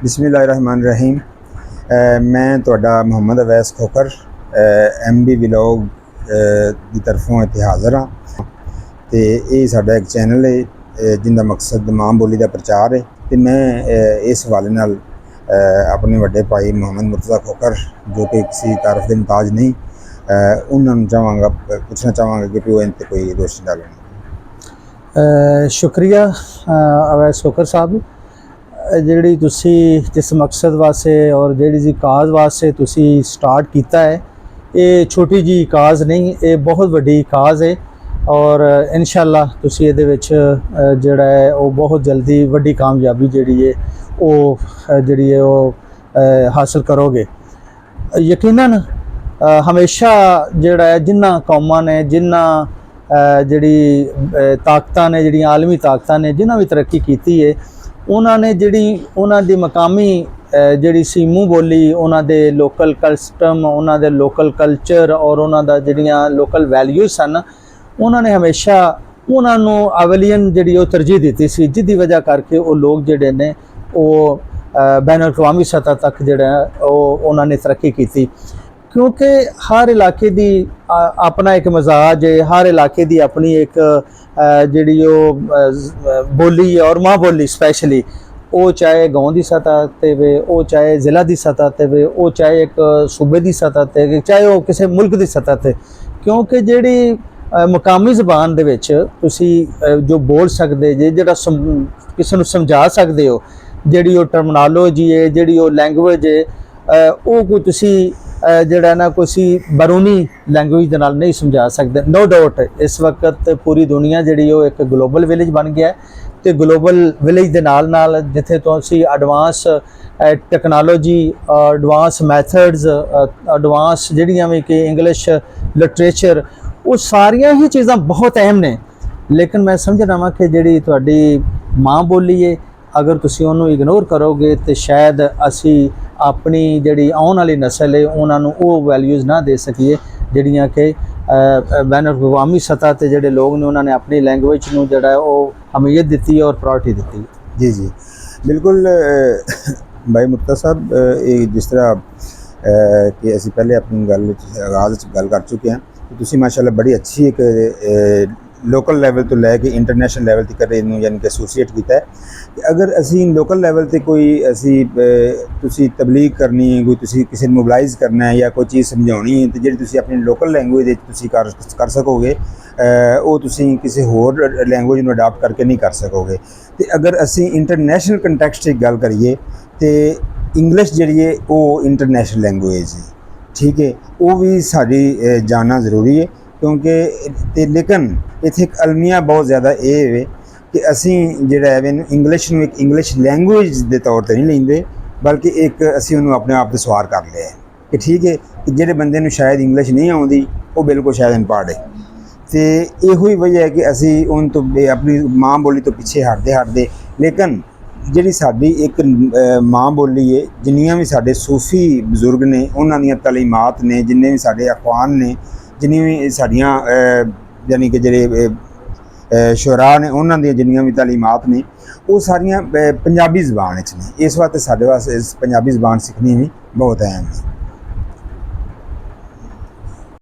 बिस्मिल्लाहिर्रहमानिर्रहीम। मैं तुहाडा मुहम्मद अवैस खोकर MD व्लॉग की तरफों इत्थे हाज़र हाँ। तो ये साडा एक चैनल है जिंदा मकसद मां बोली का प्रचार है। तो मैं इस हवाले नाल अपने वड्डे भाई मुहम्मद मुर्तज़ा खोकर जो कि किसी तारफ के मुताज नहीं, उन्होंने चाहवागा पूछना चाहवागा कि वो इन पर कोई रोशनी डालें। शुक्रिया अवैस खोकर साहब, ਜਿਹੜੀ ਤੁਸੀਂ जिस मकसद वास्ते और जी काज वास्ते तुसी स्टार्ट किया है, ये छोटी जी काज नहीं, ये बहुत वड्डी काज है और इंशाअल्लाह तुसी इहदे विच जिहड़ा है वो बहुत जल्दी वड्डी कामयाबी जिहड़ी है वो हासिल करोगे। यकीनन हमेशा जिहड़ा है जिन्हां कौमां ने जिन्हां जिहड़ी ताकतां ने जिहड़ियां आलमी ताकतां ने जिन्हां भी तरक्की कीती है, उन्होंने जिहड़ी उन्हां दी मकामी जिहड़ी सी मूँह बोली, उन्हां दे लोकल कस्टम, उन्हां दे लोकल कल्चर और उन्हां दा जिहड़ियां लोकल वैल्यूज सन, उन्होंने हमेशा उन्हां नूं अवलियन जिहड़ी वो तरजीह दी सी, जिहदी वजह करके वो लोग जिहड़े ने वो बैन अवी सतह तक जिहड़ा उन्हां ने तरक्की की। क्योंकि हर इलाके दी अपना एक मजाज है, हर इलाके दी अपनी एक जिहड़ी बोली है और माँ बोली स्पैशली, वो चाहे गाँव की सतह ते वे, वो चाहे ज़िला की सतह ते वे, वो चाहे एक सूबे की सतह ते, चाहे वो किसी मुल्क की सतह ते। क्योंकि जिहड़ी मकामी ज़बान दे विच तुसी जो बोल सकते जे, जिहड़ा किसी नूं समझा सकते हो, जिहड़ी वो टर्मिनोलॉजी है, जिहड़ी वो लैंगुएज है, वो कोई तुसी जिहड़ा ना किसी बैरूनी लैंगुएज दे नाल नहीं समझा सकते। नो डाउट इस वक्त पूरी दुनिया जिहड़ी वो एक ग्लोबल विलेज बन गया है, तो ग्लोबल विलेज दे नाल नाल जिथे तुसी advance technology, advance methods, advance जिहड़ियां भी कि इंग्लिश लिटरेचर, वो सारियां ही चीज़ां बहुत अहम ने। लेकिन मैं समझना वा कि जिहड़ी तुहाडी माँ बोली है, अगर तुसी उन्होंने इग्नोर करोगे तो शायद असी अपनी जिहड़ी आने वाली नस्ल है उन्होंने वो वैल्यूज़ ना दे सकीए जिहड़ियां कि बैन अवी सतह ते जिहड़े लोग ने उन्होंने अपनी लैंगुएज नूं जिहड़ा है वो अहमियत दी और प्रायोरिटी दी। जी जी बिल्कुल भाई मुर्तज़ा साहब, जिस तरह कि असी पहले अपनी गल आगाज़ गल कर चुके हैं, तो तुसी माशाअल्लाह बड़ी अच्छी एक लोकल लैवल तो लैके इंटरनेशनल लैवल तक इनू यानी कि एसोसीएट किया है। अगर असी लोकल लैवल ते कोई असी तुसी तबलीग करनी है, कोई तुसी किसी मोबलाइज़ करना है या कोई चीज़ समझानी है, तो जी तुसी अपनी लोकल लैंगुएज तुसी कर सकोगे, वो तुसी किसी होर लैंगुएज में अडाप्ट करके नहीं कर सकोगे। तो अगर असी इंटरनेशनल कंटैक्सट की गल करिए तो इंग्लिश जी है वो इंटरनेशनल लैंगुएज है, ठीक है, वो भी साड़ी जानना जरूरी है। क्योंकि लेकिन इत्थे एक अलमिया बहुत ज़्यादा ये है कि असी जिहड़ा है इंग्लिश नूं एक इंग्लिश लैंगुएज के तौर पर नहीं लेंदे, बल्कि एक असी उन्होंने अपने आप से सवार कर लिया है कि ठीक है कि जिहड़े बंदे नूं शायद इंग्लिश नहीं आउंदी वो बिल्कुल शायद अनपढ़ है। तो इहो ही वजह है कि असी उन तो अपनी माँ बोली तो पिछे हटते लेकिन जिहड़ी साडी एक माँ बोली है, जिन्नियां भी साडे सूफी बजुर्ग ने उन्हां दीयां तलीमात ने, जिन्ने भी साडे अखवान ने, जिन्नी भी साड़ियाँ यानी कि जेह्ड़े शुरा ने उन्हां दी जिन्नियां भी तालीमात ने वो सारियां पंजाबी ज़बान च ने। इस वास्ते साडे वास्ते पंजाबी ज़बान सीखनी भी बहुत अहम है।